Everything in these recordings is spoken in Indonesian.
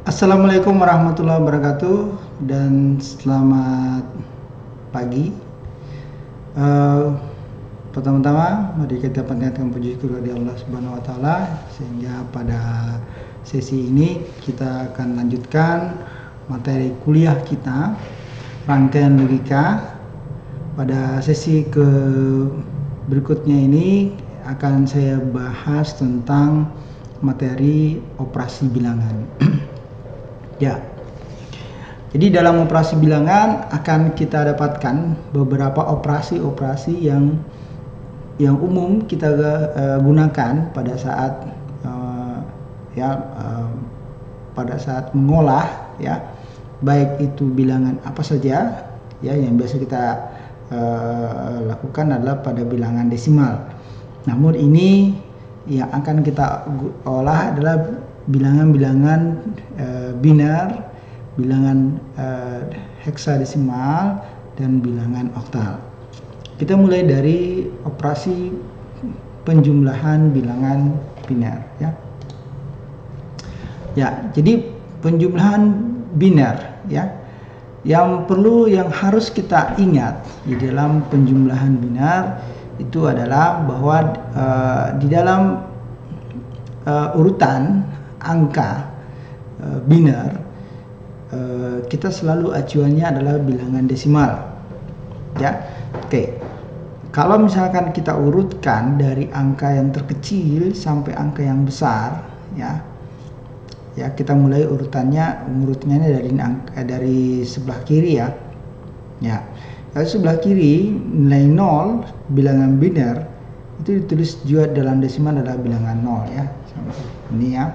Assalamualaikum warahmatullahi wabarakatuh dan selamat pagi. Pertama-tama mari kita panjatkan puji syukur kepada Allah Subhanahu wa taala sehingga pada sesi ini kita akan lanjutkan materi kuliah kita rangkaian logika. Pada sesi berikutnya ini akan saya bahas tentang materi operasi bilangan. Ya, jadi dalam operasi bilangan akan kita dapatkan beberapa operasi-operasi yang umum kita gunakan pada saat pada saat mengolah, ya, baik itu bilangan apa saja, ya, yang biasa kita lakukan adalah pada bilangan desimal. Namun ini yang akan kita olah adalah bilangan-bilangan binar, bilangan heksadesimal, dan bilangan oktal. Kita mulai dari operasi penjumlahan bilangan binar, ya. Ya, jadi penjumlahan binar, ya. Yang harus kita ingat di dalam penjumlahan binar itu adalah bahwa di dalam urutan angka binar kita selalu acuannya adalah bilangan desimal, ya. Oke, kalau misalkan kita urutkan dari angka yang terkecil sampai angka yang besar, ya kita mulai urutnya dari sebelah kiri, ya. Dari sebelah kiri nilai 0 bilangan binar itu ditulis juga dalam desimal adalah bilangan 0, ya. Ini, ya.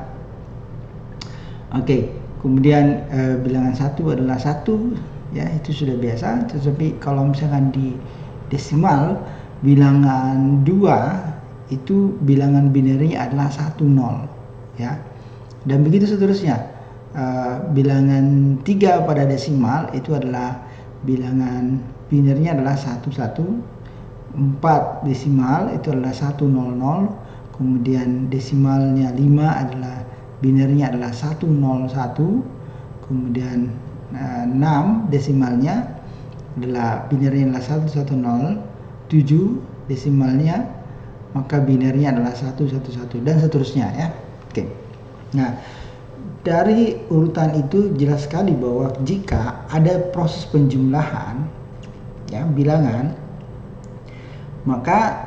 Oke, kemudian bilangan 1 adalah 1, ya, itu sudah biasa. Tetapi kalau misalkan di desimal bilangan 2 itu bilangan binarnya adalah 1 0, ya. Dan begitu seterusnya. Bilangan 3 pada desimal itu adalah bilangan binarnya adalah 1 1. 4 desimal itu adalah 1 0 0. Kemudian desimalnya 5 adalah binarnya adalah 1 0 1. Kemudian 6 desimalnya adalah binarnya adalah 1 1 0. 7 desimalnya maka binarnya adalah 1 1 1 dan seterusnya, ya. Oke. Nah, dari urutan itu jelas sekali bahwa jika ada proses penjumlahan, ya, bilangan, maka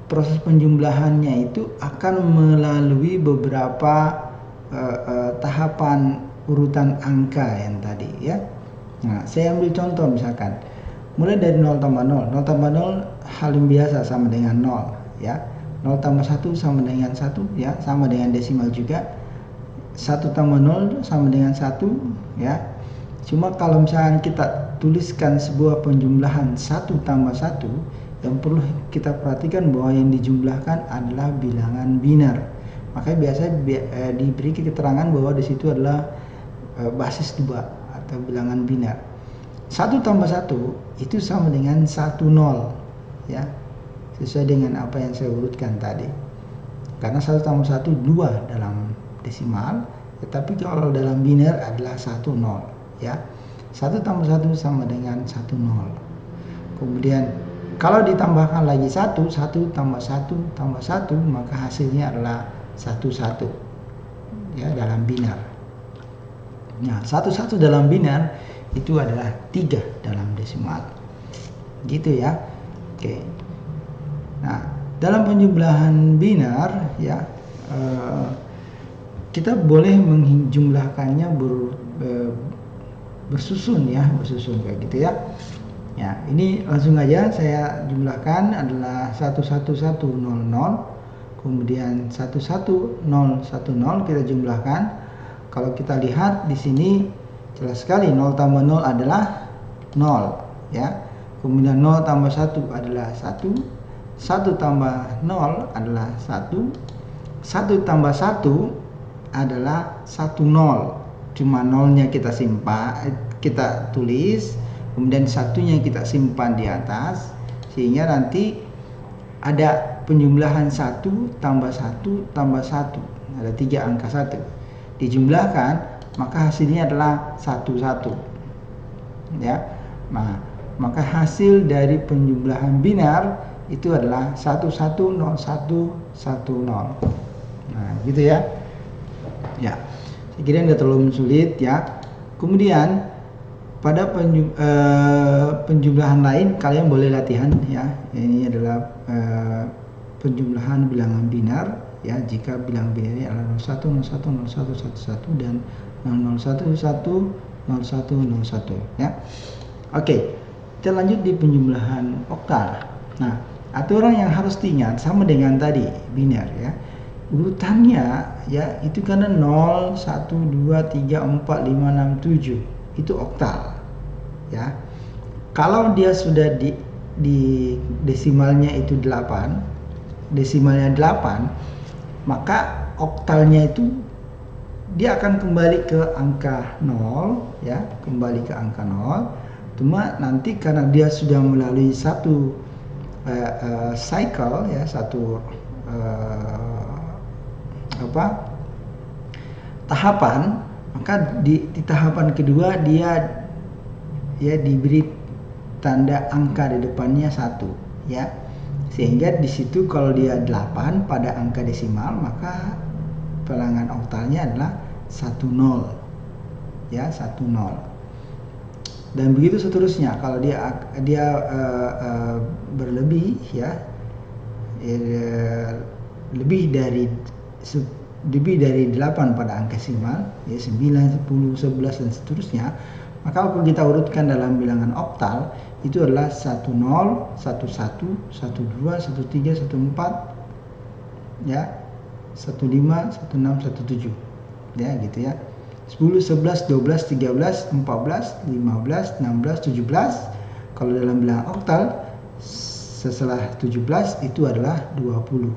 proses penjumlahannya itu akan melalui beberapa tahapan urutan angka yang tadi, ya. Nah, saya ambil contoh misalkan mulai dari 0 tambah 0. 0 tambah 0 hal yang biasa sama dengan 0, ya. 0 tambah 1 sama dengan 1, ya, sama dengan desimal juga. 1 tambah 0 sama dengan 1, ya. Cuma kalau misalkan kita tuliskan sebuah penjumlahan 1 tambah 1, yang perlu kita perhatikan bahwa yang dijumlahkan adalah bilangan binar. Makanya biasa diberi keterangan bahwa di situ adalah basis 2 atau bilangan binar. 1 tambah 1 itu sama dengan 1 0, ya. Sesuai dengan apa yang saya urutkan tadi. Karena 1 tambah 1 2 dalam desimal, tetapi kalau dalam binar adalah 1 0, ya. 1 tambah 1 sama dengan 1 0. Kemudian kalau ditambahkan lagi 1 tambah 1 tambah 1, maka hasilnya adalah 1 1, ya, dalam binar. Nah, 1 dalam binar itu adalah 3 dalam desimal. Gitu, ya. Oke. Nah, dalam penjumlahan binar, ya, kita boleh menjumlahkannya bersusun, ya, bersusun kayak gitu, ya. Ya, ini langsung aja saya jumlahkan adalah 1 1 1 0 0, kemudian 1 1 0 1 0 kita jumlahkan. Kalau kita lihat di sini jelas sekali 0 tambah 0 adalah 0, ya. Kemudian 0 tambah 1 adalah 1. 1 tambah 0 adalah 1. 1 tambah 1 adalah 1 0. Cuma 0-nya kita kita tulis, kemudian satunya kita simpan di atas, sehingga nanti ada penjumlahan 1 tambah 1 tambah 1, ada 3 angka 1 dijumlahkan, maka hasilnya adalah 11. Ya. Nah, maka hasil dari penjumlahan binar itu adalah 110110. Nah, gitu ya. Ya. Saya kira nggak terlalu sulit ya. Kemudian pada penjumlahan lain kalian boleh latihan ya. Ini adalah penjumlahan bilangan binar ya, jika bilangan binarnya adalah 01 01 01 11 dan 001 1 01 01 ya. Oke, kita lanjut di penjumlahan oktal. Nah, aturan yang harus diingat sama dengan tadi binar ya. Urutannya ya itu karena 0 1 2 3 4 5 6 7 itu oktal ya. Kalau dia sudah di desimalnya itu 8, desimalnya 8, maka oktalnya itu dia akan kembali ke angka 0 ya, kembali ke angka 0. Cuma nanti karena dia sudah melalui satu cycle ya, satu tahapan, maka di tahapan kedua dia ya diberi tanda angka di depannya 1 ya, sehingga di situ kalau dia 8 pada angka desimal maka bilangan oktalnya adalah 10 ya, 10. Dan begitu seterusnya kalau dia berlebih ya, lebih dari 8 pada angka desimal ya, 9 10 11 dan seterusnya, maka kalau kita urutkan dalam bilangan oktal itu adalah 10 11 12 13 14 ya, 15 16 17 ya, gitu ya. 10 11 12 13 14 15 16 17. Kalau dalam bilangan oktal setelah 17 itu adalah 20.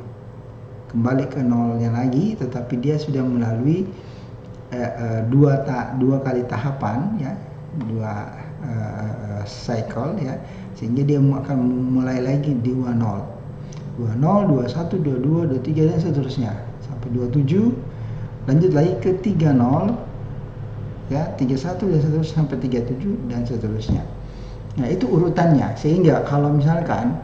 Kembali ke nolnya lagi, tetapi dia sudah melalui dua kali tahapan ya, dua cycle ya, sehingga dia akan mulai lagi di 20 21 22 23 dan seterusnya sampai 27, lanjut lagi ke 30 ya, 31 dan seterusnya sampai 37 dan seterusnya. Nah, itu urutannya, sehingga kalau misalkan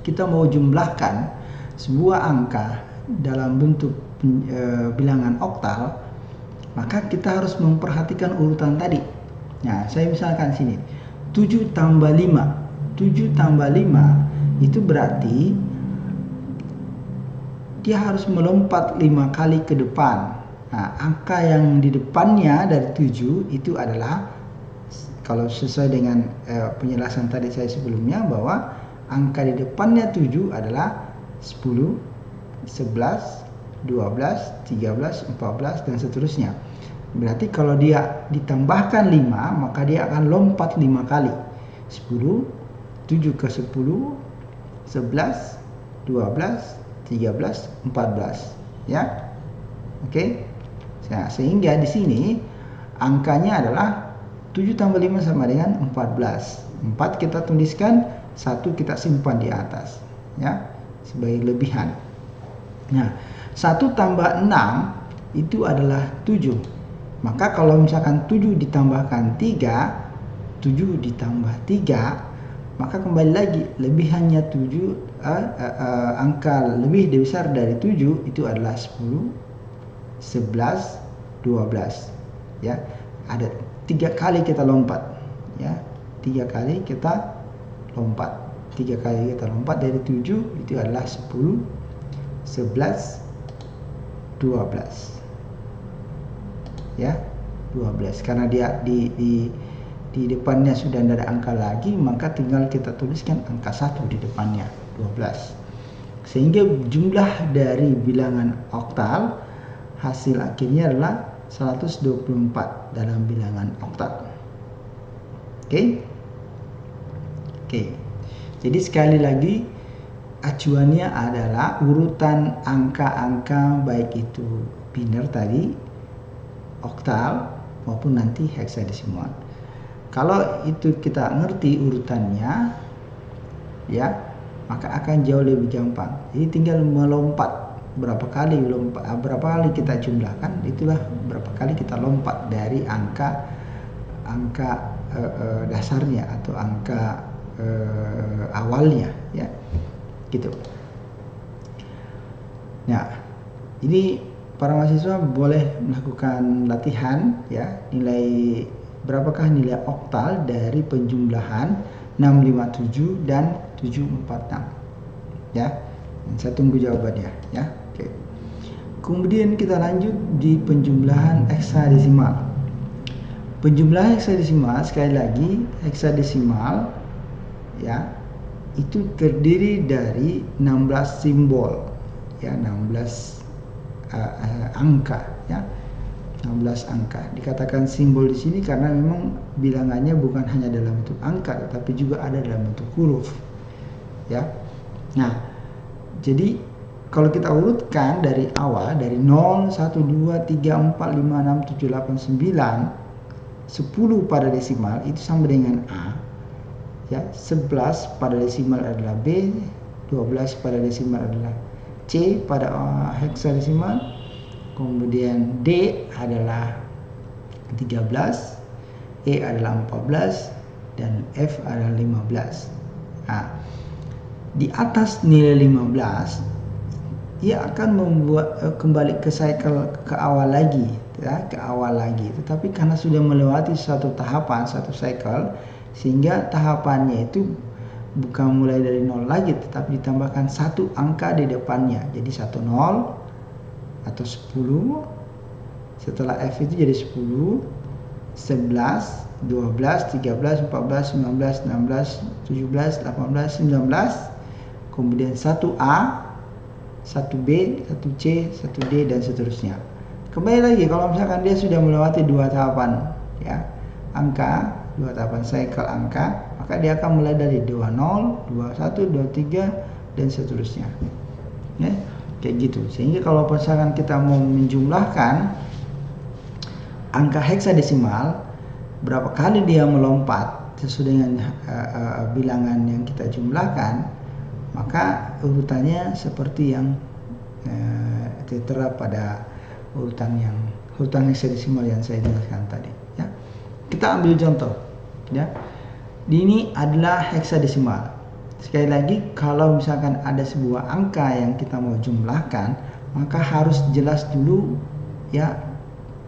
kita mau jumlahkan sebuah angka dalam bentuk bilangan oktal, maka kita harus memperhatikan urutan tadi. Nah, saya misalkan sini 7 tambah 5 itu berarti dia harus melompat 5 kali ke depan. Nah, angka yang di depannya dari 7 itu adalah, kalau sesuai dengan penjelasan tadi saya sebelumnya, bahwa angka di depannya 7 adalah 10, 11, 12, 13, 14 dan seterusnya. Berarti kalau dia ditambahkan 5, maka dia akan lompat 5 kali. 10, 7 ke 10, 11, 12, 13, 14 ya. Oke. Nah, sehingga di sini angkanya adalah 7 tambah 5 sama dengan 14. 4 kita tuliskan, 1 kita simpan di atas ya, sebagai lebihan. Nah, 1 tambah 6 itu adalah 7. Maka kalau misalkan 7 ditambahkan 3, 7 ditambah 3, maka kembali lagi lebihannya 7, angka lebih besar dari 7 itu adalah 10, 11, 12 ya. Ada 3 kali kita lompat ya, 3 kali kita lompat. 3 kali kita lompat dari 7 itu adalah 10, 11, 12 ya, 12. Karena dia di depannya sudah tidak ada angka lagi, maka tinggal kita tuliskan angka 1 di depannya, 12. Sehingga jumlah dari bilangan oktal hasil akhirnya adalah 124 dalam bilangan oktal. Oke. Jadi sekali lagi acuannya adalah urutan angka-angka, baik itu binar tadi, oktal maupun nanti heksadesimal. Kalau itu kita ngerti urutannya ya, maka akan jauh lebih gampang. Jadi tinggal melompat berapa kali kita jumlahkan, itulah berapa kali kita lompat dari angka dasarnya atau angka awalnya, ya, gitu. Nah, ini para mahasiswa boleh melakukan latihan, ya, berapakah nilai oktal dari penjumlahan 657 dan 746, ya. Saya tunggu jawabannya, ya. Oke. Kemudian kita lanjut di penjumlahan heksadesimal. Penjumlahan heksadesimal, sekali lagi, heksadesimal, ya, itu terdiri dari 16 simbol, ya, 16 angka, ya. 16 angka. Dikatakan simbol di sini karena memang bilangannya bukan hanya dalam bentuk angka, tetapi juga ada dalam bentuk huruf, ya. Nah, jadi kalau kita urutkan dari awal, dari 0, 1, 2, 3, 4, 5, 6, 7, 8, 9, 10 pada desimal itu sama dengan A, ya. 11 pada desimal adalah B, 12 pada desimal adalah C pada heksadesimal, kemudian D adalah 13, E adalah 14, dan F adalah 15. Nah, di atas nilai 15 ia akan membuat kembali ke cycle ke awal lagi, ya, ke awal lagi. Tetapi karena sudah melewati satu tahapan, satu cycle, sehingga tahapannya itu bukan mulai dari 0 lagi, tetapi ditambahkan satu angka di depannya. Jadi 10 atau 10. Setelah F itu jadi 10, 11, 12, 13, 14, 15, 16, 17, 18, 19. Kemudian 1A, 1B, 1C, 1D, dan seterusnya. Kembali lagi, kalau misalkan dia sudah melewati dua tahapan, ya, angka, dua tahapan cycle angka, maka dia akan mulai dari 20, 21, 23, dan seterusnya, ya, kayak gitu. Sehingga kalau misalkan kita mau menjumlahkan angka heksadesimal, berapa kali dia melompat sesuai dengan bilangan yang kita jumlahkan, maka urutannya seperti yang tertera pada urutan heksadesimal yang saya jelaskan tadi, ya. Kita ambil contoh, ya. Ini adalah heksadesimal. Sekali lagi, kalau misalkan ada sebuah angka yang kita mau jumlahkan, maka harus jelas dulu, ya,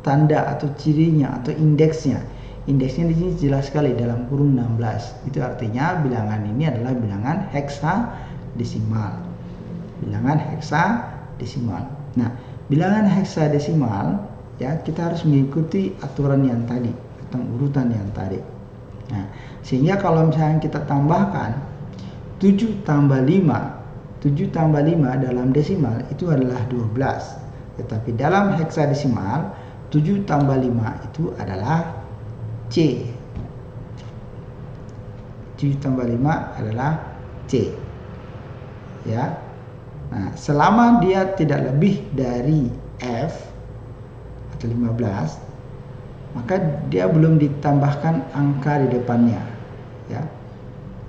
tanda atau cirinya atau indeksnya. Indeksnya di sini jelas sekali dalam kurung 16. Itu artinya bilangan ini adalah bilangan heksadesimal. Bilangan heksadesimal. Nah, bilangan heksadesimal, ya, kita harus mengikuti aturan yang tadi atau urutan yang tadi. Nah, sehingga kalau misalnya kita tambahkan 7 tambah 5, 7 tambah 5 dalam desimal itu adalah 12. Tetapi dalam heksadesimal 7 tambah 5 itu adalah C. 7 tambah 5 adalah C, ya. Nah, selama dia tidak lebih dari F atau 15, maka dia belum ditambahkan angka di depannya, ya.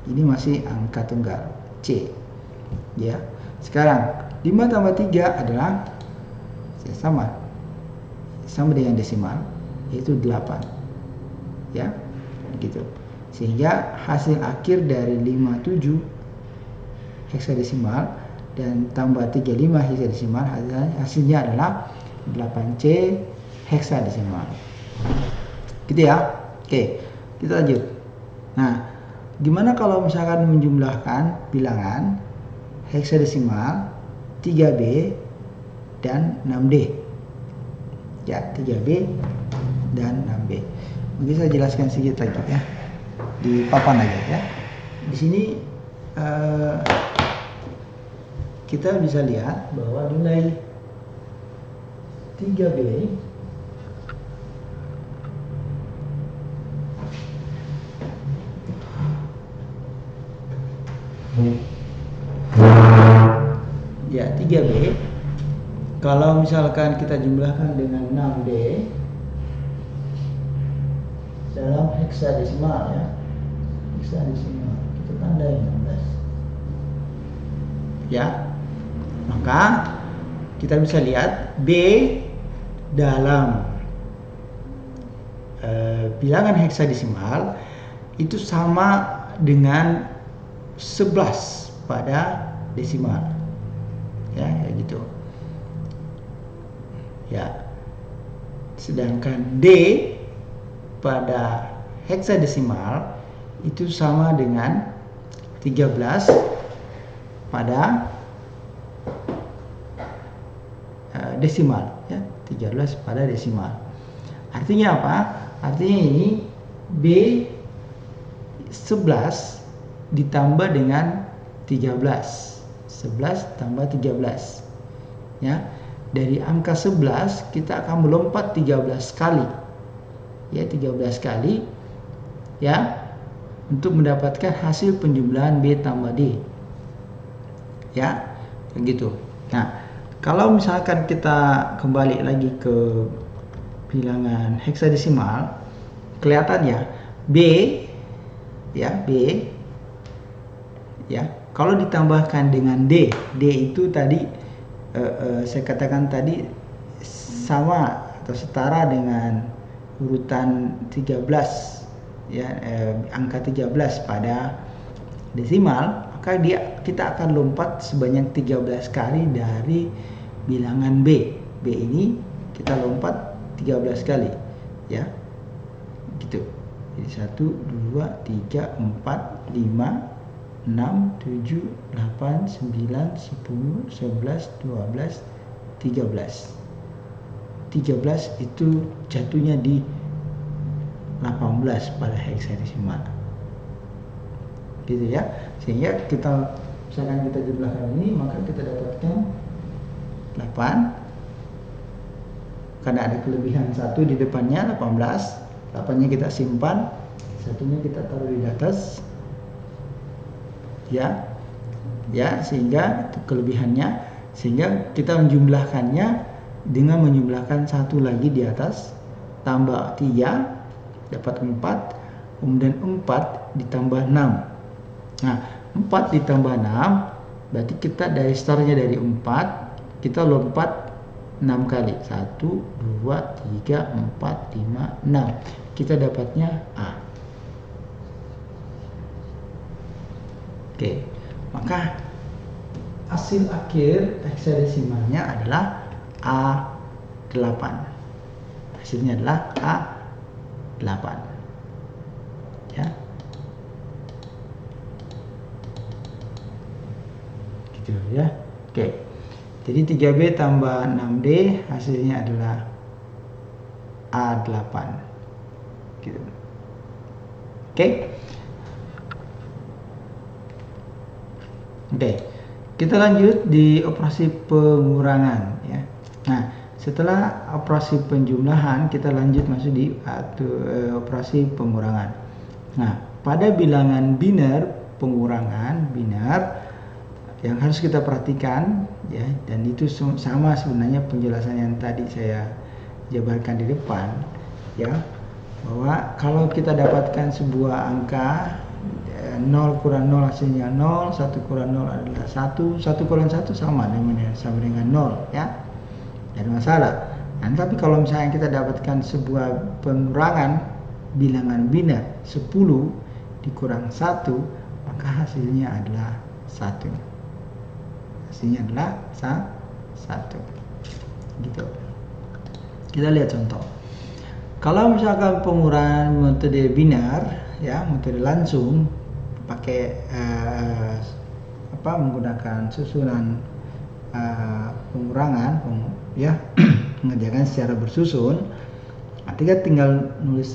Ini masih angka tunggal C, ya. Sekarang 5 tambah 3 adalah sama dengan desimal, yaitu 8, ya, gitu. Sehingga hasil akhir dari 57 heksadesimal dan tambah 35 heksadesimal, hasilnya adalah 8C heksadesimal, gitu, ya. Oke, kita lanjut. Nah, gimana kalau misalkan menjumlahkan bilangan heksadesimal 3B dan 6D, ya, 3B dan 6B. Mungkin saya jelaskan sedikit lagi, ya, di papan aja, ya. Di sini kita bisa lihat bahwa nilai 3B ya, 3B kalau misalkan kita jumlahkan dengan 6D dalam heksadesimal, ya, heksadesimal, kita tandai 16, ya, maka kita bisa lihat B dalam bilangan heksadesimal itu sama dengan 11 pada desimal. Ya, kayak gitu. Ya. Sedangkan D pada heksadesimal itu sama dengan 13 pada desimal, ya, 13 pada desimal. Artinya apa? Artinya ini B 11 ditambah dengan 13. 11 tambah 13. Ya. Dari angka 11 kita akan melompat 13 kali. Ya, 13 kali ya untuk mendapatkan hasil penjumlahan B tambah D. Ya, begitu. Nah, kalau misalkan kita kembali lagi ke bilangan heksadesimal, kelihatan ya B ya, B ya, kalau ditambahkan dengan D itu tadi saya katakan tadi sama atau setara dengan urutan 13 ya, angka 13 pada desimal, maka kita akan lompat sebanyak 13 kali dari bilangan B. B ini kita lompat 13 kali ya. Gitu. Jadi 1 2 3 4 5 6, 7, 8, 9, 10, 11, 12, 13. 13 itu jatuhnya di 18 pada heksadesimal. Gitu ya. Sehingga kita misalkan kita jumlahkan ini, maka kita dapatkan 8. Karena ada kelebihan 1 di depannya, 18. 8-nya kita simpan, 1-nya kita taruh di atas. Ya, sehingga itu kelebihannya, sehingga kita menjumlahkannya dengan menjumlahkan 1 lagi di atas, tambah 3 dapat 4, kemudian 4 ditambah 6. Nah, 4 ditambah 6 berarti kita dari startnya dari 4 kita lompat 6 kali, 1 2 3 4 5 6, kita dapatnya A. Oke, maka hasil akhir heksadesimalnya adalah A8. Hasilnya adalah A8. Ya. Gitu ya. Oke. Jadi 3B tambah 6D hasilnya adalah A8. Gitu. Oke. Oke, kita lanjut di operasi pengurangan ya. Nah, setelah operasi penjumlahan kita lanjut masuk di operasi pengurangan. Nah, pada bilangan biner pengurangan biner yang harus kita perhatikan ya, dan itu sama sebenarnya penjelasan yang tadi saya jabarkan di depan ya, bahwa kalau kita dapatkan sebuah angka 0 kurang 0 hasilnya 0, 1 kurang 0 adalah 1, 1 kurang 1 sama dengan 0 ya, tidak ada masalah. Nah, tapi kalau misalnya kita dapatkan sebuah pengurangan bilangan biner 10 dikurang 1, maka hasilnya adalah 1. Hasilnya adalah 1. Gitu. Kita lihat contoh. Kalau misalkan pengurangan metode biner ya, metode langsung pakai menggunakan susunan pengurangan ya, mengerjakan secara bersusun. Artinya tinggal nulis,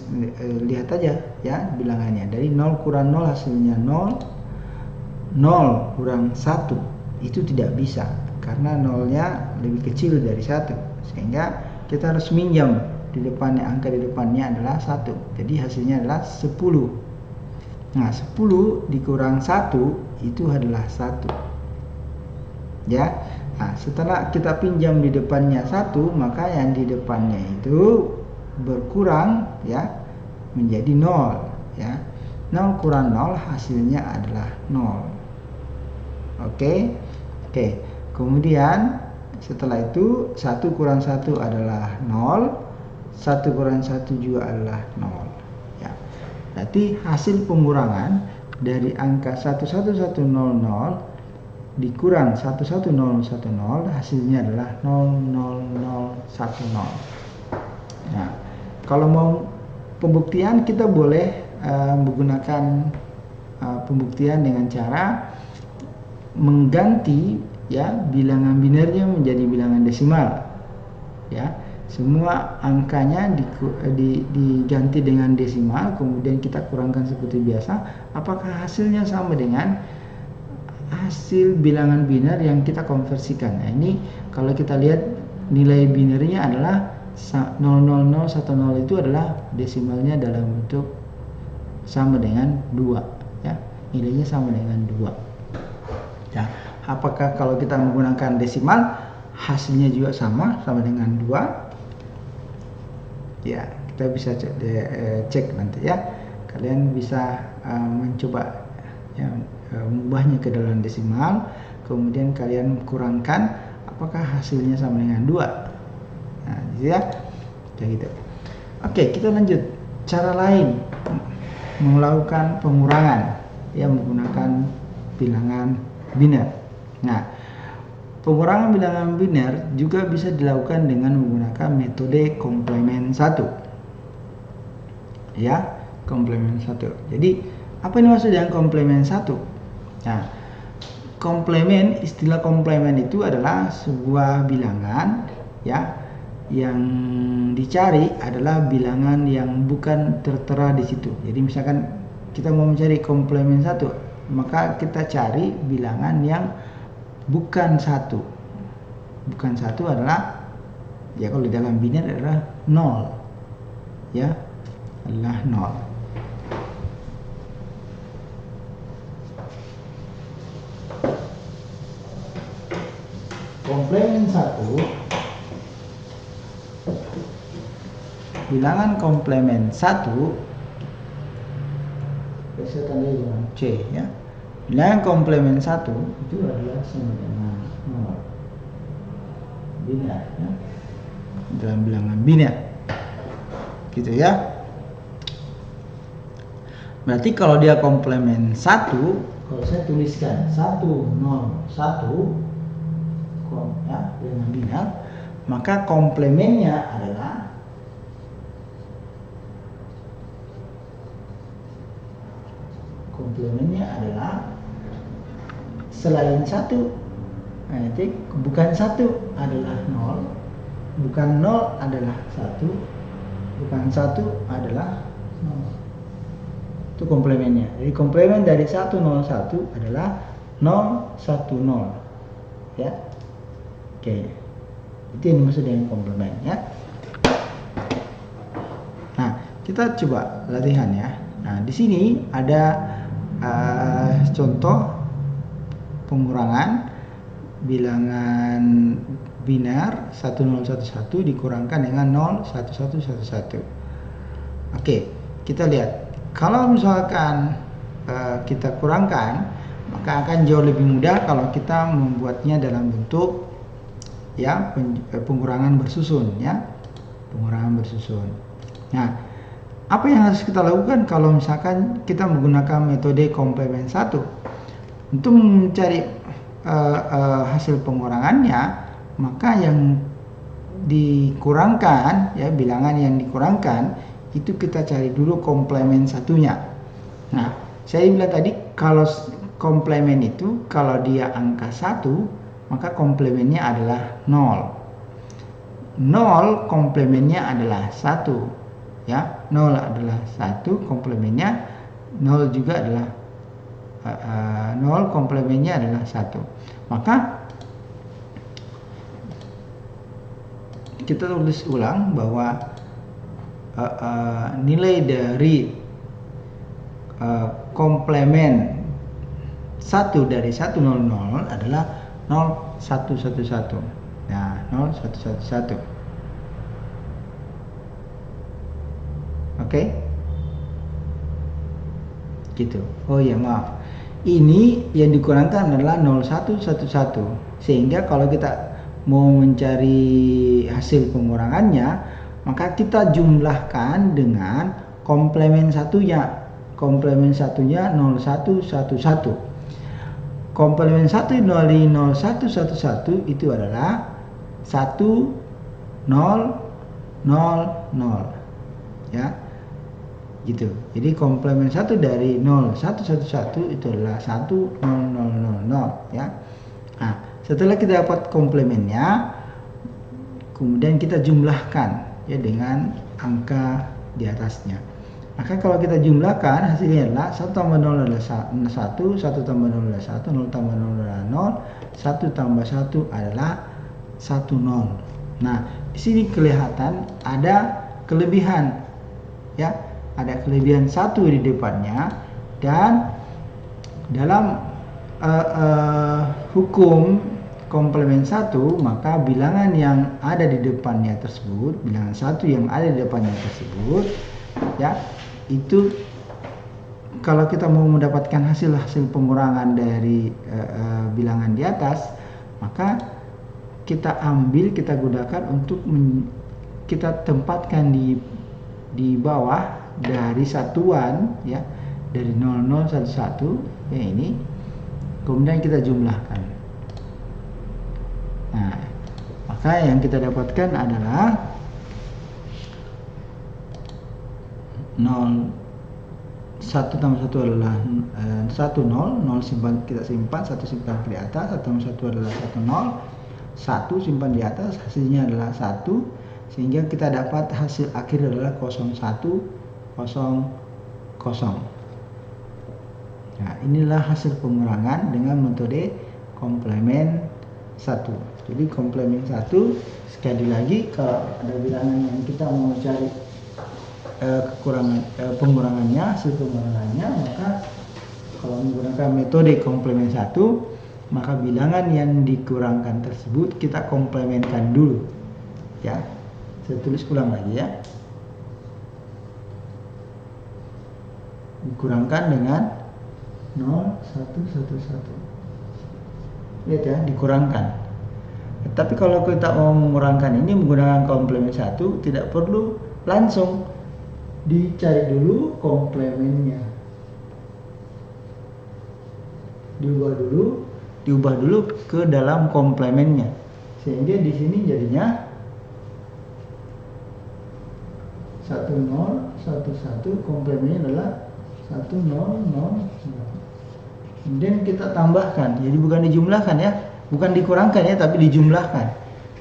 lihat aja ya bilangannya, dari 0 kurang 0 hasilnya 0, 0 kurang 1 itu tidak bisa karena 0-nya lebih kecil dari 1, sehingga kita harus minjam di depannya, angka di depannya adalah 1. Jadi hasilnya adalah 10. Nah, 10 dikurang 1 itu adalah 1. Ya. Nah, setelah kita pinjam di depannya 1, maka yang di depannya itu berkurang ya menjadi 0 ya. 0 kurang 0 hasilnya adalah 0. Oke. Kemudian Setelah itu 1 kurang 1 adalah 0, 1 kurang 1 juga adalah 0. Ya. Berarti hasil pengurangan dari angka 11100 dikurang 11010 hasilnya adalah 00010. Nah, kalau mau pembuktian kita boleh menggunakan pembuktian dengan cara mengganti ya bilangan binernya menjadi bilangan desimal. Ya, semua angkanya diganti dengan desimal, kemudian kita kurangkan seperti biasa. Apakah hasilnya sama dengan hasil bilangan biner yang kita konversikan? Nah, ini kalau kita lihat nilai binernya adalah 00010 itu adalah desimalnya dalam bentuk sama dengan 2 ya. Nilainya sama dengan 2. Ya, apakah kalau kita menggunakan desimal hasilnya juga sama dengan 2? Ya, kita bisa cek nanti ya. Kalian bisa mencoba ya, mengubahnya ke dalam desimal, kemudian kalian kurangkan apakah hasilnya sama dengan 2. Nah, gitu ya. Kayak gitu. Oke, kita lanjut. Cara lain melakukan pengurangan ya menggunakan bilangan biner. Nah, pengurangan bilangan biner juga bisa dilakukan dengan menggunakan metode komplement 1. Ya, komplement 1. Jadi, apa yang dimaksud dengan komplement 1? Nah, komplement, istilah komplement itu adalah sebuah bilangan ya yang dicari adalah bilangan yang bukan tertera di situ. Jadi misalkan kita mau mencari komplement 1, maka kita cari bilangan yang bukan 1. Bukan 1 adalah ya kalau di dalam biner adalah 0. Ya, adalah 0. Komplement 1, bilangan komplement 1 biasa tandai dengan C ya. Bilangan komplement 1 itu adalah sama dengan 0. Biner ya. Dalam bilangan biner. Gitu ya. Berarti kalau dia komplement 1, kalau saya tuliskan 101 ya, bilangan biner, maka komplementnya adalah selain 1. Nah, nanti bukan 1 adalah 0, bukan 0 adalah 1, bukan 1 adalah 0. Itu komplementnya. Jadi komplement dari 101 adalah 010 ya. Oke. Itu yang dimaksud dengan komplement ya. Nah, kita coba latihan ya. Nah, di sini ada contoh pengurangan bilangan biner 1011 dikurangkan dengan 01111. Oke, kita lihat. Kalau misalkan kita kurangkan, maka akan jauh lebih mudah kalau kita membuatnya dalam bentuk ya pengurangan bersusun ya. Pengurangan bersusun. Nah, apa yang harus kita lakukan kalau misalkan kita menggunakan metode komplement 1? Untuk mencari hasil pengurangannya, maka yang dikurangkan ya bilangan yang dikurangkan itu kita cari dulu komplement satunya. Nah, saya bilang tadi kalau komplement itu kalau dia angka 1, maka komplementnya adalah 0. 0 komplementnya adalah 1. Ya, 0 adalah 1, komplementnya 0 juga adalah 0 komplementnya adalah 1. Maka kita tulis ulang bahwa nilai dari komplement 1 dari 100 adalah 0111. Nah, 0111. Oke. Gitu. Oh ya, maaf. Ini yang dikurangkan adalah 0111. Sehingga kalau kita mau mencari hasil pengurangannya, maka kita jumlahkan dengan komplemen satunya. Komplemen satunya 0111. Komplemen 1 dari 0111 itu adalah 1000, ya. Gitu. Jadi komplemen 1 dari 0111 itu adalah 1000, ya. Nah, setelah kita dapat komplemennya, kemudian kita jumlahkan ya dengan angka di atasnya. Maka kalau kita jumlahkan, hasilnya adalah 1 tambah 0 adalah 1, 1 tambah 0 adalah 1, 0 tambah 0 adalah 0, 1 tambah 1 adalah 10. Nah, di sini kelihatan ada kelebihan, ya, ada kelebihan 1 di depannya, dan dalam hukum komplemen 1, maka bilangan yang ada di depannya tersebut, bilangan 1 yang ada di depannya tersebut, ya, itu kalau kita mau mendapatkan hasil pengurangan dari bilangan di atas, maka kita ambil, kita gunakan untuk kita tempatkan di bawah dari satuan, ya, dari 0011 ya ini, kemudian kita jumlahkan. Nah, maka yang kita dapatkan adalah 1 tambah 1 adalah 10, 0 simpan, kita simpan, 1 simpan di atas, 1 tambah 1 adalah 10, 1 simpan di atas, hasilnya adalah 1, sehingga kita dapat hasil akhir adalah 0100. Nah, inilah hasil pengurangan dengan metode komplemen 1. Jadi komplemen 1, sekali lagi, kalau ada bilangan yang kita mau cari pengurangannya, hasil pengurangannya, maka kalau menggunakan metode komplemen 1, maka bilangan yang dikurangkan tersebut kita komplemenkan dulu, ya. Saya tulis ulang lagi, ya. Dikurangkan dengan 0111. Lihat ya, dikurangkan. Tapi kalau kita mau mengurangkan ini menggunakan komplemen 1, tidak perlu langsung, dicari dulu komplemennya, diubah dulu ke dalam komplemennya, sehingga di sini jadinya 1011, komplemennya adalah 1000. Kemudian kita tambahkan, jadi bukan dijumlahkan, ya, bukan dikurangkan, ya, tapi dijumlahkan,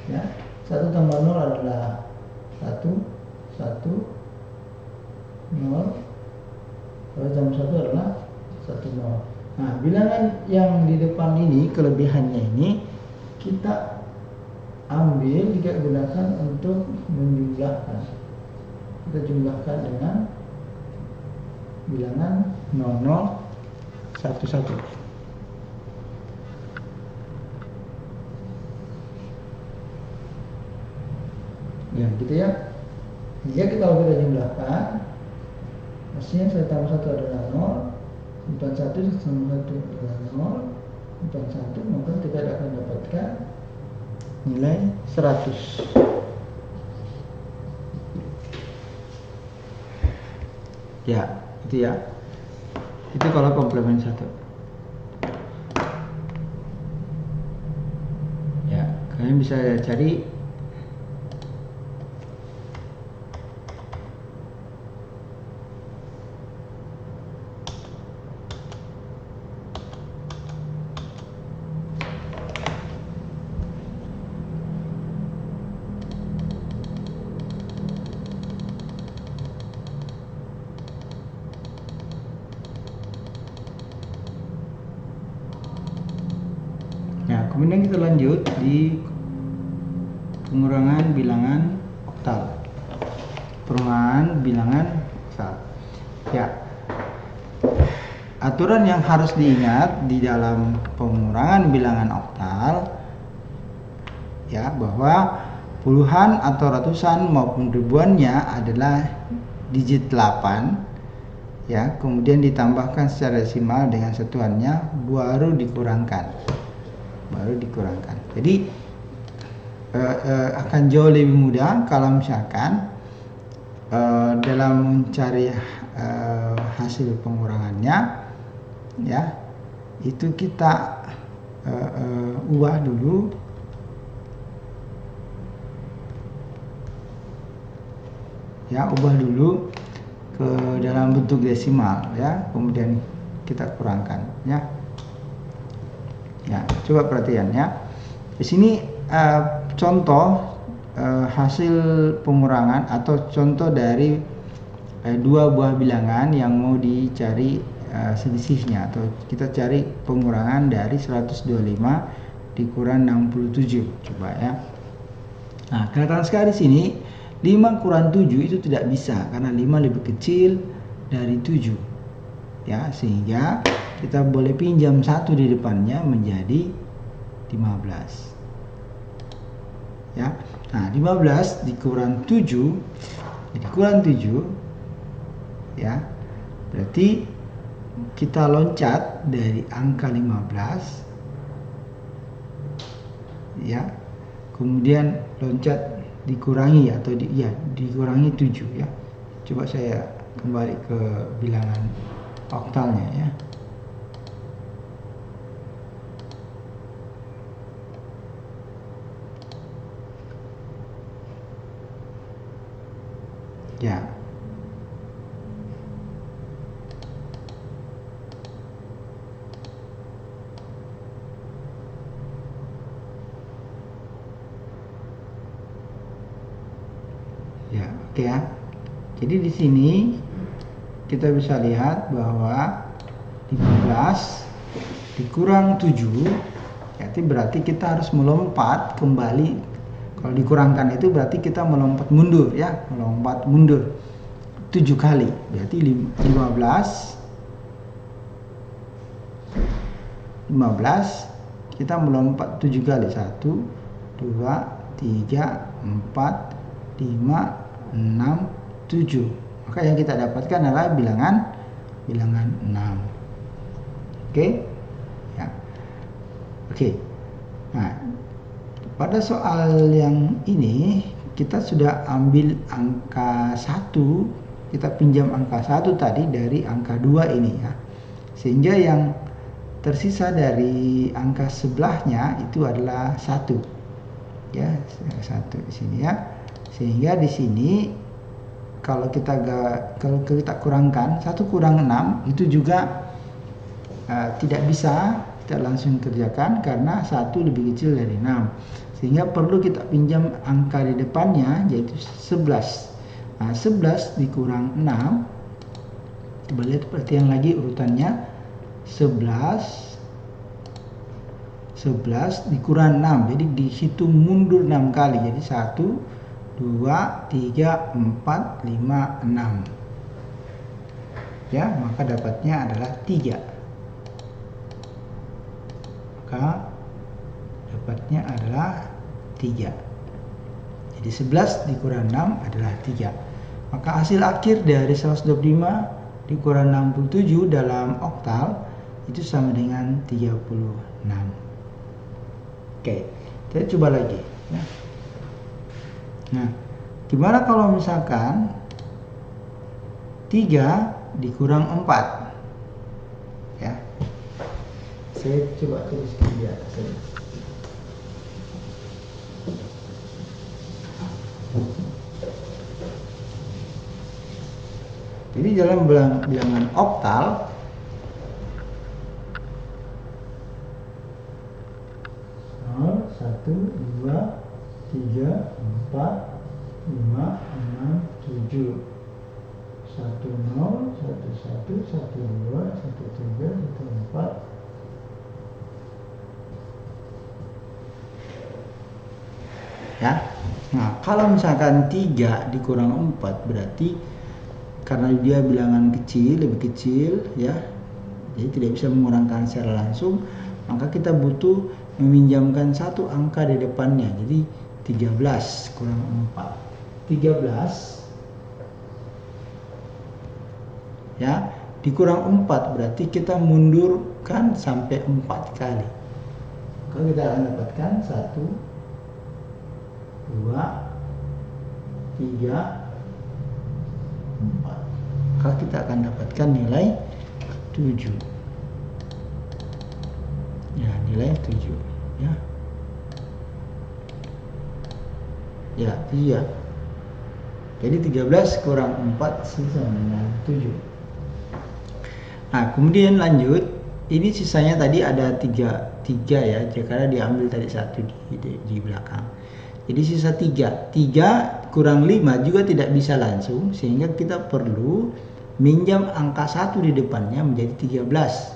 ya. 1 tambah 0 adalah 1, 0, kalau tambah 1 adalah 10. Nah, bilangan yang di depan ini, kelebihannya ini kita ambil, kita gunakan untuk menjumlahkan. Kita jumlahkan dengan bilangan 0011. Ya, gitu ya. Jadi kalau kita jumlahkan, hasilnya 1 tambah 1 adalah 0, 41 tambah 1 adalah 0, 41, maka kita akan dapatkan nilai 100. Ya, itu ya. Itu kalau komplemen 1. Ya, kalian bisa cari Kemudian kita lanjut di pengurangan bilangan oktal. Pengurangan bilangan oktal. Ya. Aturan yang harus diingat di dalam pengurangan bilangan oktal, ya, bahwa puluhan atau ratusan maupun ribuannya adalah digit 8, ya, kemudian ditambahkan secara desimal dengan satuannya, baru dikurangkan. Jadi akan jauh lebih mudah kalau misalkan dalam mencari hasil pengurangannya, ya, itu kita ubah dulu ke dalam bentuk desimal, ya, kemudian kita kurangkan, ya. Ya, coba perhatian, ya. Di sini contoh hasil pengurangan atau contoh dari dua buah bilangan yang mau dicari selisihnya, atau kita cari pengurangan dari 125 dikurang 67. Coba, ya. Nah, kelihatan sekali di sini 5 kurang 7 itu tidak bisa karena 5 lebih kecil dari 7. Ya, sehingga kita boleh pinjam 1 di depannya menjadi 15. Ya. Nah, 15 dikurang 7 ya. Berarti kita loncat dari angka 15, ya. Kemudian loncat dikurangi atau dikurangi 7, ya. Coba saya kembali ke bilangan oktalnya, ya. Ya. Ya, oke, ya. Jadi di sini kita bisa lihat bahwa 15 dikurang 7, berarti kita harus melompat kembali. Kalau dikurangkan itu berarti kita melompat mundur, ya, melompat mundur 7 kali. Berarti 15 kita melompat 7 kali. 1 2 3 4 5 6 7. Maka yang kita dapatkan adalah bilangan 6. Oke? Ya. Oke. Nah, pada soal yang ini kita sudah ambil angka 1, kita pinjam angka 1 tadi dari angka 2 ini, ya. Sehingga yang tersisa dari angka sebelahnya itu adalah 1. Ya, 1 di sini, ya. Sehingga di sini kalau kita kurangkan 1 kurang 6 itu juga tidak bisa kita langsung kerjakan karena 1 lebih kecil dari 6. Sehingga perlu kita pinjam angka di depannya, yaitu 11. Nah, 11 dikurang 6, coba lihat perhatian lagi urutannya. 11 dikurang 6, jadi dihitung mundur 6 kali. Jadi 1 2 3 4 5 6, ya, maka dapatnya adalah 3. Maka dapatnya adalah 3. Jadi 11 dikurang 6 adalah 3. Maka hasil akhir dari 125 dikurang 67 dalam oktal itu sama dengan 36. Oke, kita coba lagi, ya. Nah, gimana kalau misalkan 3 dikurang 4? Ya. Saya coba tuliskan di atas ini. Jadi dalam bilangan oktal nol, 1, 2, 3, 4, 5, 6, 7. 1, 0, 1, 1, 1, 2, 1, 3, 1, 4. Ya. Nah, kalau misalkan 3 dikurang 4 berarti karena dia bilangan kecil, lebih kecil, ya. Jadi tidak bisa mengurangkan secara langsung, maka kita butuh meminjamkan 1 angka di depannya. Jadi 13 kurang 4. 13, ya, dikurang 4 berarti kita mundurkan sampai 4 kali. Kalau kita akan dapatkan 1 2, 3, 4. Maka kita akan dapatkan nilai 7. Ya, nilai 7 ya. Ya, 7 ya. Jadi 13 kurang 4 sama dengan 7. Nah, kemudian lanjut. Ini sisanya tadi ada 3 ya, karena diambil tadi 1 di belakang. Jadi sisa 3. 3 kurang 5 juga tidak bisa langsung, sehingga kita perlu minjam angka 1 di depannya menjadi 13.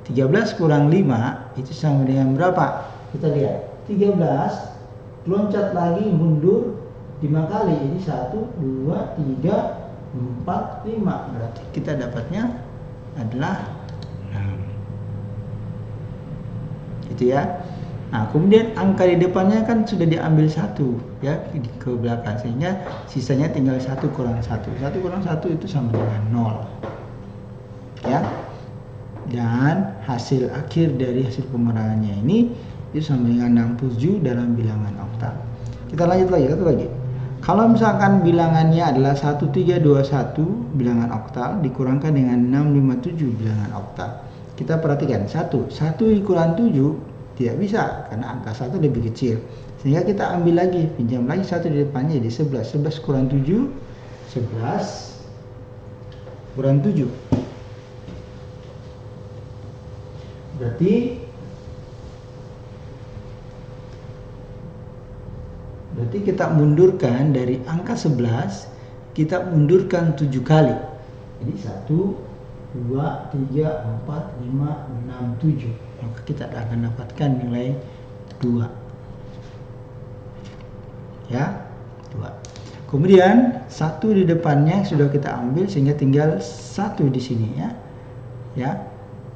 13 kurang 5 itu sama dengan berapa? Kita lihat. 13 loncat lagi mundur 5 kali. Jadi 1, 2, 3, 4, 5. Berarti kita dapatnya adalah 6. Itu ya. Nah, kemudian angka di depannya kan sudah diambil 1 ya ke belakang, sehingga sisanya tinggal 1 kurang 1. 1 kurang 1 itu sama dengan 0. Ya. Dan hasil akhir dari hasil pemerangannya ini itu sama dengan 67 dalam bilangan oktal. Kita lanjut lagi, satu lagi. Kalau misalkan bilangannya adalah 1321 bilangan oktal dikurangkan dengan 657 bilangan oktal. Kita perhatikan, 1 dikurang 7 tidak bisa karena angka 1 lebih kecil. Sehingga kita ambil lagi, pinjam lagi 1 di depannya jadi 11. 11 kurang 7, 11 kurang 7. Berarti kita mundurkan dari angka 11, kita mundurkan 7 kali. Jadi 1, 2, 3, 4, 5, 6, 7. Maka kita akan dapatkan nilai 2. Ya, 2. Kemudian 1 di depannya sudah kita ambil sehingga tinggal 1 di sini ya. Ya.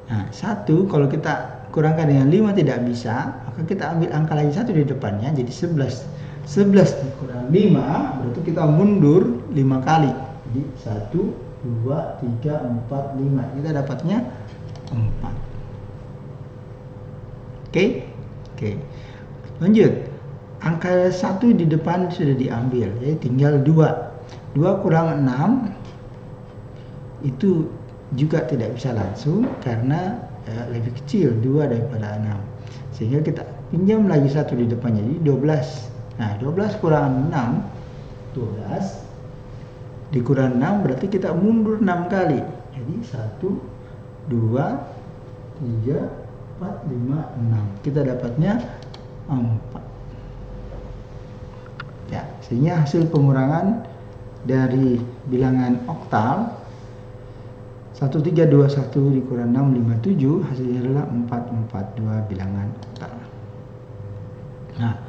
Nah, 1 kalau kita kurangkan dengan 5 tidak bisa, maka kita ambil angka lagi 1 di depannya jadi 11. 11 dikurang 5 berarti kita mundur 5 kali. Jadi 1, 2, 3, 4, 5. Kita dapatnya 4. Oke. Lanjut. Angka 1 di depan sudah diambil, jadi tinggal 2. 2 kurang 6 itu juga tidak bisa langsung karena lebih kecil 2 daripada 6. Sehingga kita pinjam lagi 1 di depannya, jadi 12. Nah, 12 kurang 6, 12 dikurang 6 berarti kita mundur 6 kali. Jadi 1, 2, 3, 4, 5, 6. Kita dapatnya 4. Ya, sehingga hasil pengurangan dari bilangan oktal 1321 dikurang 657 hasilnya adalah 442 bilangan oktal. Nah,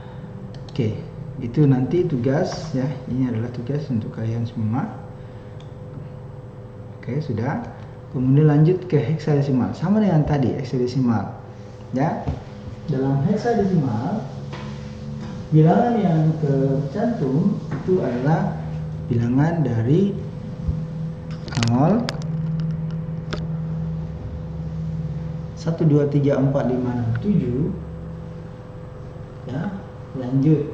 oke, itu nanti tugas ya. Ini adalah tugas untuk kalian semua. Oke, sudah. Kemudian lanjut ke heksadesimal. Sama dengan tadi heksadesimal. Ya. Dalam heksadesimal bilangan yang tercantum itu adalah bilangan dari 0, 1, 2, 3, 4, 5, 6, 7. Ya, lanjut.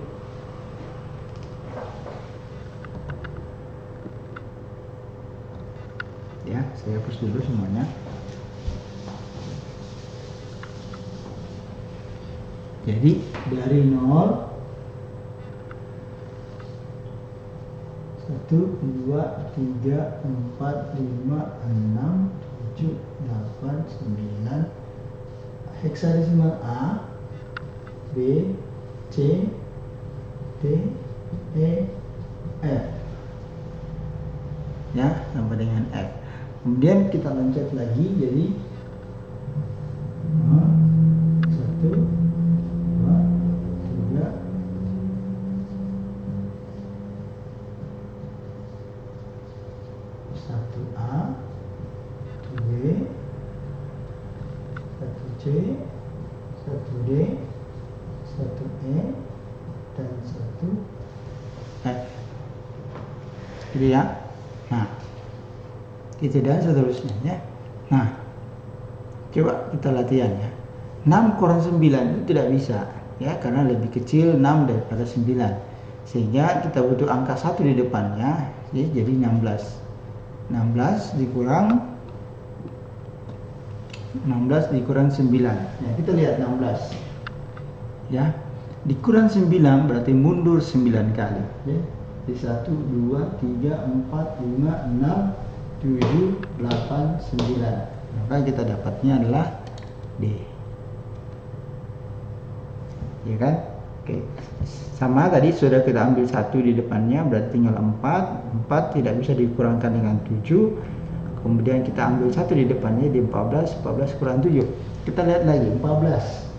Ya, saya hapus dulu semuanya. Jadi dari 0, 1, 2, 3, 4, 5, 6, 7, 8, 9. Heksadesimal A, B, C, D, E, F. Ya, sampai dengan F. Kemudian kita loncat lagi jadi 1, 2, 3, 1A, 1B, 1C, 1D, 1E, dan 1F. Gitu ya. Nah, itu dan seterusnya ya. Nah, coba kita latihan ya. 6 kurang 9 itu tidak bisa ya, karena lebih kecil 6 daripada 9. sehingga kita butuh angka 1 di depannya, jadi 16. 16 dikurang 9. Ya, kita lihat 16. Ya. Dikurang 9 berarti mundur 9 kali. Ya. Di 1 2 3 4 5 6 7 8 9. Maka kita dapatnya adalah D. Ya kan? Oke. Sama tadi sudah kita ambil 1 di depannya, berarti tinggal 4. 4 tidak bisa dikurangkan dengan 7. Kemudian kita ambil 1 di depannya, di 14. 14 kurang 7. Kita lihat lagi, 14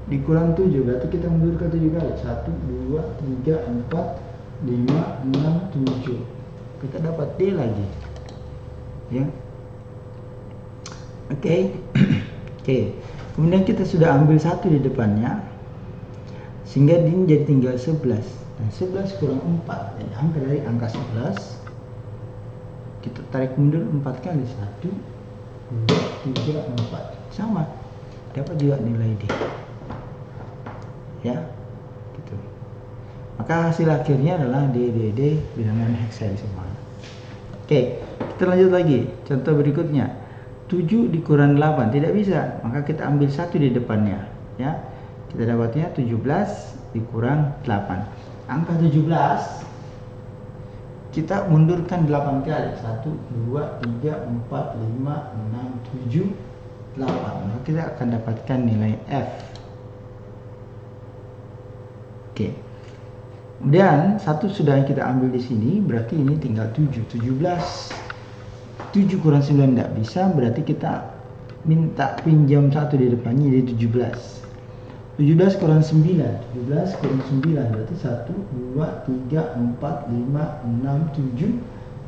dikurang 7, berarti kita mundur ke 7 kali. 1 2 3 4 5 6 7. Kita dapat D lagi. Ya. Oke. Oke. Kemudian kita sudah ambil 1 di depannya, sehingga ini jadi tinggal 11. Nah, 11 kurang 4. Jadi angka dari angka 11 kita tarik mundur 4 kali. 1 2 3 4. Sama. Dapat juga nilai D. Ya. Gitu. Maka hasil akhirnya adalah D bilangan heksadesimal. Oke, kita lanjut lagi. Contoh berikutnya. 7 dikurang 8 tidak bisa, maka kita ambil 1 di depannya, ya. Kita dapatnya 17 dikurang 8. Angka 17 kita mundurkan 8 kali. 1 2 3 4 5 6 7 8. Maka kita akan dapatkan nilai F. Oke. Kemudian 1 sudah kita ambil di sini, berarti ini tinggal 7. 7 kurang 9 tidak bisa, berarti kita minta pinjam 1 di depannya, jadi 17. 17 kurang 9. 17 kurang 9 berarti 1 2 3 4 5 6 7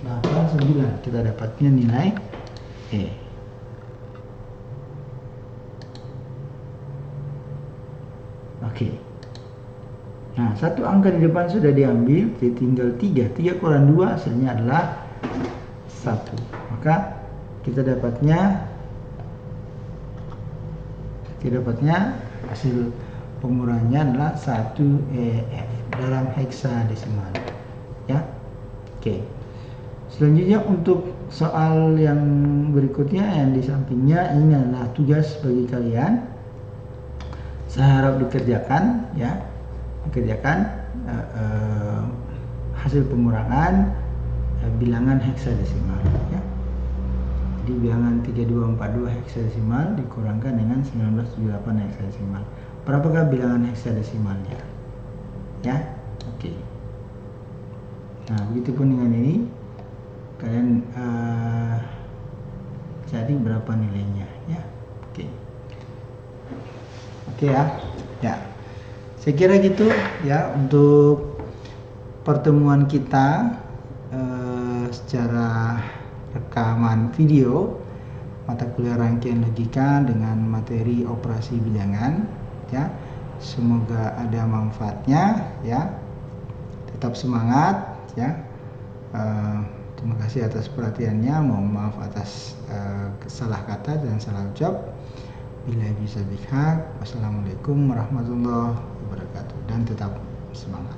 8 9. Kita dapatnya nilai E. Oke. Nah, 1 angka di depan sudah diambil, jadi tinggal 3. 3 kurang 2 hasilnya adalah 1. Maka kita dapatnya hasil pengurangannya adalah 1EF dalam heksadesimal. Ya. Oke. Selanjutnya untuk soal yang berikutnya yang di sampingnya, ini adalah tugas bagi kalian. Saya harap dikerjakan, ya. Dikerjakan hasil pengurangan bilangan heksadesimal, ya. Jadi bilangan 3242 heksadesimal dikurangkan dengan 1978 heksadesimal. Berapakah bilangan heksadesimalnya? Ya, oke. Nah, begitupun dengan ini, kalian cari berapa nilainya, ya. Oke. Oke ya. Ya. Saya kira gitu ya untuk pertemuan kita secara rekaman video mata kuliah rangkaian logika dengan materi operasi bilangan, ya. Semoga ada manfaatnya, ya. Tetap semangat, ya. Terima kasih atas perhatiannya. Mohon maaf atas salah kata dan salah ucap. Bila bisa bihak. Wassalamualaikum warahmatullahi wabarakatuh. Dan tetap semangat.